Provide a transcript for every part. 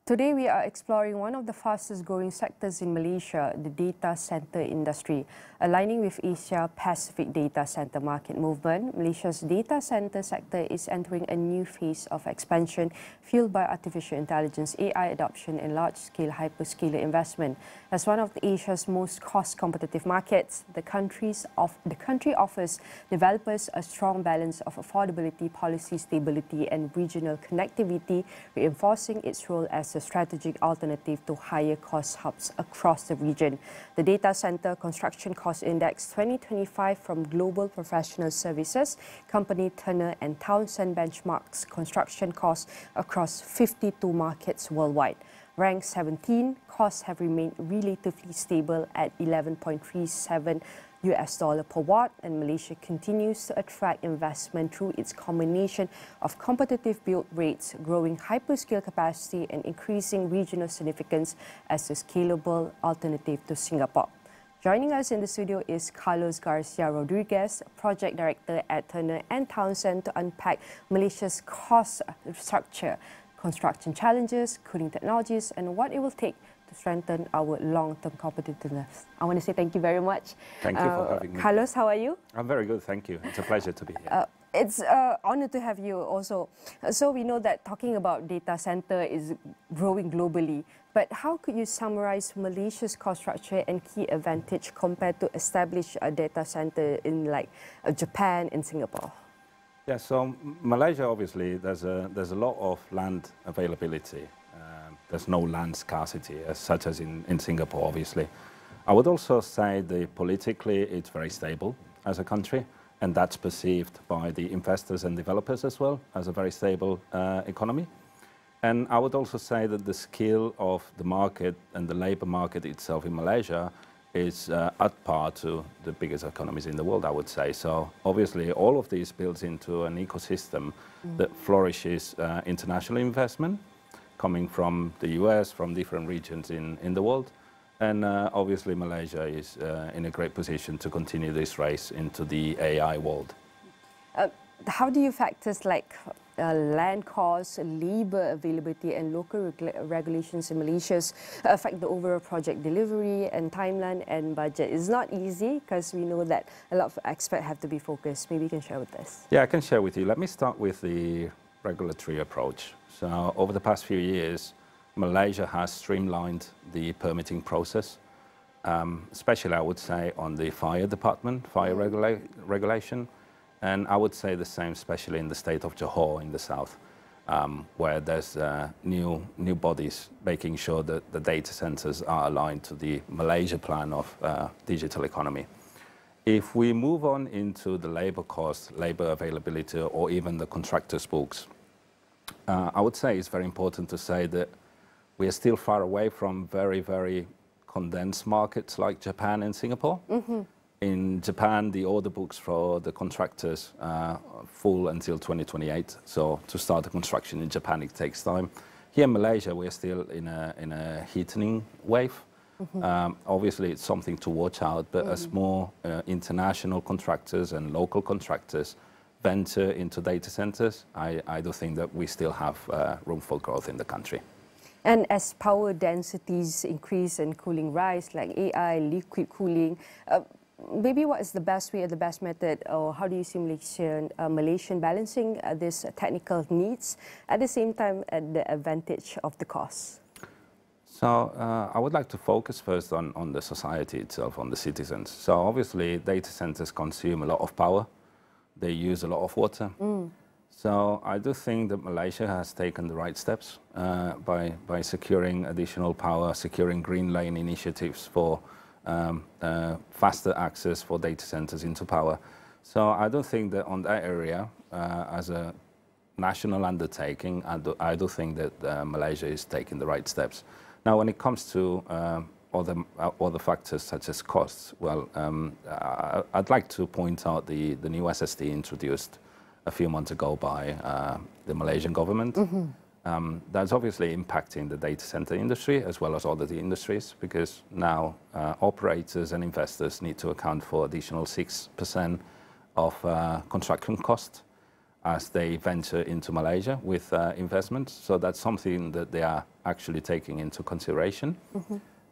Today we are exploring one of the fastest growing sectors in Malaysia, the data center industry. Aligning with Asia-Pacific data center market movement, Malaysia's data center sector is entering a new phase of expansion fueled by artificial intelligence, AI adoption and large-scale hyperscaler investment. As one of Asia's most cost-competitive markets, the country offers developers a strong balance of affordability, policy stability and regional connectivity, reinforcing its role as a strategic alternative to higher cost hubs across the region. The Data Center Construction Cost Index 2025 from Global Professional Services company Turner Townsend benchmarks construction costs across 52 markets worldwide. Ranked 17, costs have remained relatively stable at $11.37 per watt, and Malaysia continues to attract investment through its combination of competitive build rates, growing hyperscale capacity and increasing regional significance as a scalable alternative to Singapore. Joining us in the studio is Carlos Garcia Rodriguez, Project Director at Turner Townsend, to unpack Malaysia's cost structure, construction challenges, cooling technologies, and what it will take to strengthen our long-term competitiveness. I want to say thank you very much. Thank you for having me. Carlos, how are you? I'm very good, thank you. It's a pleasure to be here. It's an honor to have you also. So we know that talking about data center is growing globally, but how could you summarize Malaysia's cost structure and key advantage compared to established data center in like Japan and Singapore? Yeah, so Malaysia, obviously, there's a lot of land availability. There's no land scarcity, such as in Singapore, obviously. I would also say that politically, it's very stable as a country, and that's perceived by the investors and developers as well as a very stable economy. And I would also say that the skill of the market and the labor market itself in Malaysia is at par to the biggest economies in the world, I would say. So obviously all of these builds into an ecosystem that flourishes international investment coming from the US, from different regions in the world. And obviously Malaysia is in a great position to continue this race into the AI world. How do you factors like land costs, labor availability and local regulations in Malaysia affect the overall project delivery and timeline and budget? It's not easy because we know that a lot of experts have to be focused. Maybe you can share with us. Yeah, I can share with you. Let me start with the regulatory approach. So over the past few years, Malaysia has streamlined the permitting process, especially I would say on the fire department, fire regulation. And I would say the same, especially in the state of Johor in the south, where there's new bodies making sure that the data centers are aligned to the Malaysia plan of digital economy. If we move on into the labor costs, labor availability, or even the contractors' books, I would say it's very important to say that we are still far away from very, very condensed markets like Japan and Singapore. In Japan, the order books for the contractors are full until 2028. So to start the construction in Japan, it takes time. Here in Malaysia, we're still in a heating wave. Obviously, it's something to watch out, but as more international contractors and local contractors venture into data centers, I do think that we still have room for growth in the country. And as power densities increase and cooling rise, like AI, liquid cooling, maybe what is the best way or the best method, or how do you see Malaysian balancing these technical needs at the same time at the advantage of the cost? So I would like to focus first on the society itself, on the citizens. So obviously data centers consume a lot of power. They use a lot of water. So I do think that Malaysia has taken the right steps by securing additional power, securing green lane initiatives for faster access for data centers into power. So I don't think that on that area, as a national undertaking, I do think that Malaysia is taking the right steps. Now, when it comes to other factors such as costs, well, I'd like to point out the new SST introduced a few months ago by the Malaysian government. That's obviously impacting the data center industry as well as other industries, because now operators and investors need to account for additional 6% of construction cost. as they venture into Malaysia with investments. So that's something that they are actually taking into consideration.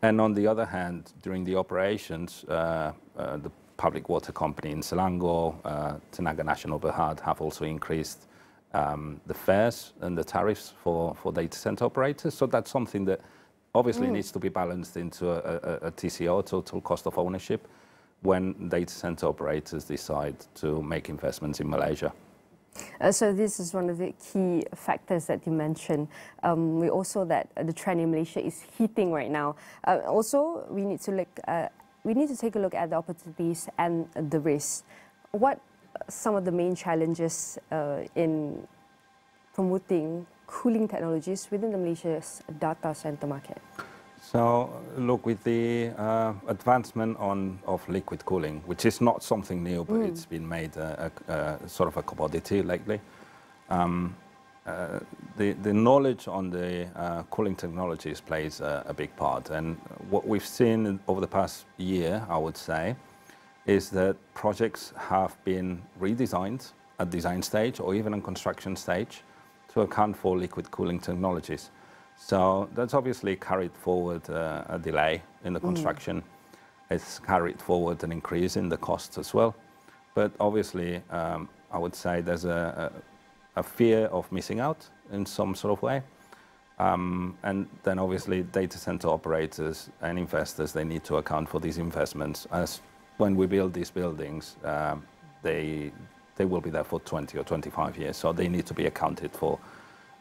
And on the other hand, during the operations, the public water company in Selangor, Tenaga Nasional Berhad, have also increased the fares and the tariffs for data center operators. So that's something that obviously needs to be balanced into a TCO, total cost of ownership, when data center operators decide to make investments in Malaysia. So this is one of the key factors that you mentioned. We also that the trend in Malaysia is heating right now. Also, we need to take a look at the opportunities and the risks. What are some of the main challenges in promoting cooling technologies within the Malaysia's data center market? So, look, with the advancement of liquid cooling, which is not something new, but it's been made sort of a commodity lately. The knowledge on the cooling technologies plays a big part. And what we've seen over the past year, I would say, is that projects have been redesigned at design stage or even on construction stage to account for liquid cooling technologies. So that's obviously carried forward a delay in the construction. It's carried forward an increase in the costs as well. But obviously, I would say there's a fear of missing out in some sort of way. And then obviously data center operators and investors, they need to account for these investments, as when we build these buildings, they will be there for 20 or 25 years. So they need to be accounted for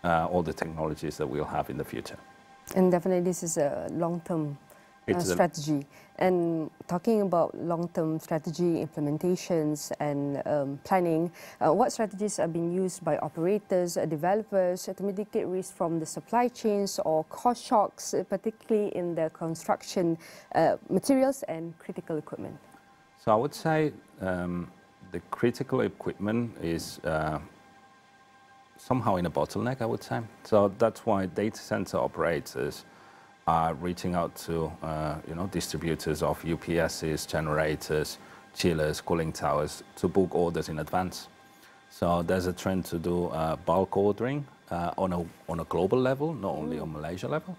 all the technologies that we'll have in the future. And definitely this is a long-term strategy. And talking about long-term strategy, implementations and planning, what strategies are being used by operators, developers to mitigate risk from the supply chains or cost shocks, particularly in the construction materials and critical equipment? So I would say the critical equipment is somehow in a bottleneck, I would say. So that's why data center operators are reaching out to distributors of UPSs, generators, chillers, cooling towers to book orders in advance. So there's a trend to do bulk ordering on a global level, not only on Malaysia level.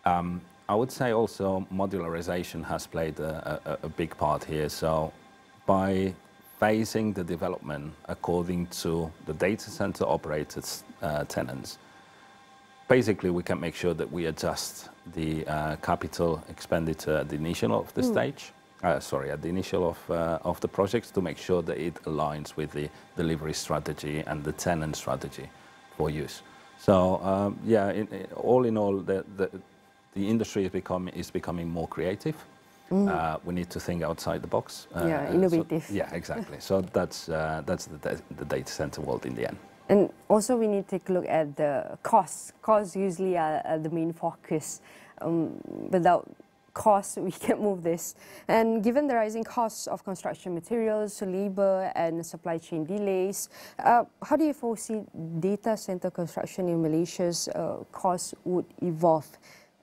I would say also modularization has played a big part here. So by phasing the development according to the data center operators' tenants, basically we can make sure that we adjust the capital expenditure at the initial of the stage, at the initial of the projects, to make sure that it aligns with the delivery strategy and the tenant strategy for use. So all in all, the industry is becoming more creative. We need to think outside the box. Innovative. So, exactly. So that's the data center world in the end. And also we need to take a look at the costs. Costs usually are the main focus. Without costs, we can't move this. And given the rising costs of construction materials, labor and supply chain delays, how do you foresee data center construction in Malaysia's costs would evolve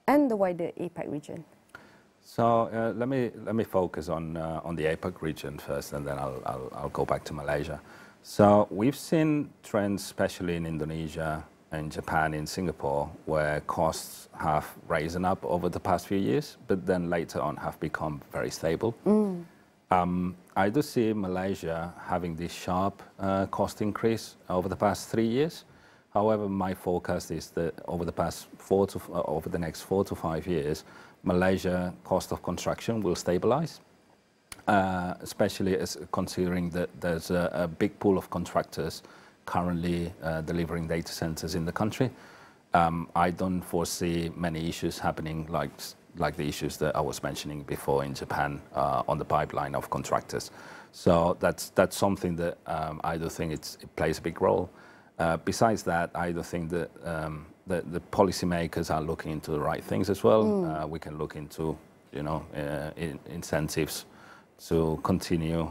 and the wider APAC region? So let me focus on the APAC region first, and then I'll go back to Malaysia. So we've seen trends, especially in Indonesia and Japan, in Singapore, where costs have risen up over the past few years, but then later on have become very stable. I do see Malaysia having this sharp cost increase over the past 3 years. However, my forecast is that over the next 4 to 5 years, Malaysia cost of construction will stabilize, especially as considering that there's a big pool of contractors currently delivering data centers in the country. I don't foresee many issues happening like the issues that I was mentioning before in Japan on the pipeline of contractors. So that's something that I do think it plays a big role. Besides that, I do think that the policymakers are looking into the right things as well. We can look into, incentives to continue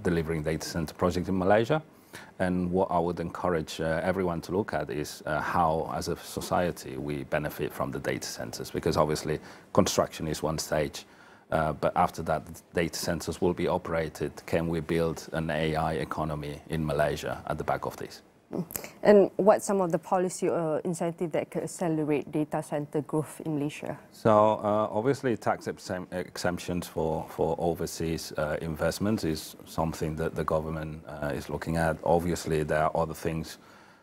delivering data center projects in Malaysia. And what I would encourage everyone to look at is how, as a society, we benefit from the data centers, because obviously construction is one stage. But after that, data centers will be operated. Can we build an AI economy in Malaysia at the back of this? And what's some of the policy or incentive that could accelerate data center growth in Malaysia? So obviously tax exemptions for overseas investments is something that the government is looking at. Obviously there are other things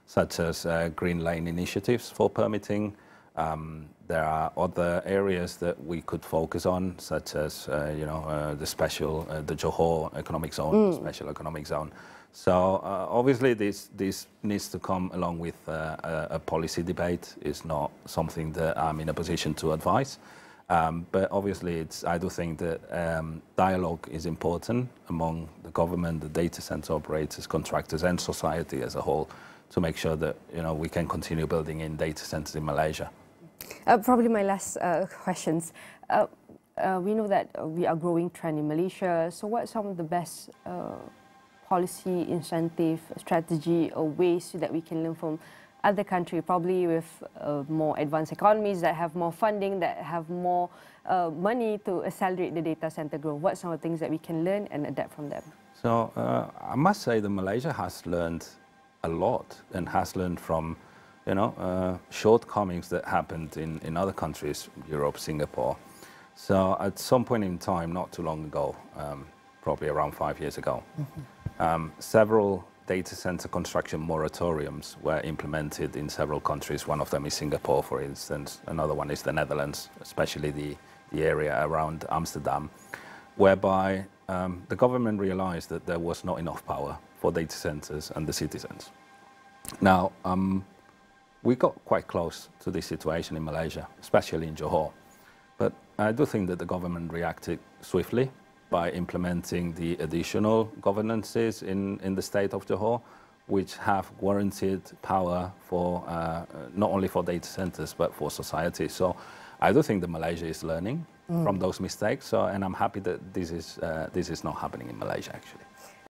such as green lane initiatives for permitting. There are other areas that we could focus on, such as the Johor economic zone, the special economic zone. So obviously this needs to come along with a policy debate. It's not something that I'm in a position to advise. But obviously I do think that dialogue is important among the government, the data center operators, contractors and society as a whole to make sure that we can continue building in data centers in Malaysia. Probably my last questions. We know that we are growing trend in Malaysia. So what are some of the best policy, incentive, strategy or ways that we can learn from other countries, probably with more advanced economies that have more funding, that have more money to accelerate the data center growth? What are some of the things that we can learn and adapt from them? So I must say that Malaysia has learned a lot and has learned from shortcomings that happened in other countries, Europe, Singapore. So at some point in time, not too long ago, probably around 5 years ago, several data center construction moratoriums were implemented in several countries. One of them is Singapore, for instance. Another one is the Netherlands, especially the area around Amsterdam, whereby the government realized that there was not enough power for data centers and the citizens. Now, we got quite close to this situation in Malaysia, especially in Johor. But I do think that the government reacted swiftly by implementing the additional governances in the state of Johor, which have warranted power for not only for data centers, but for society. So I do think that Malaysia is learning from those mistakes. So, and I'm happy that this is not happening in Malaysia, actually.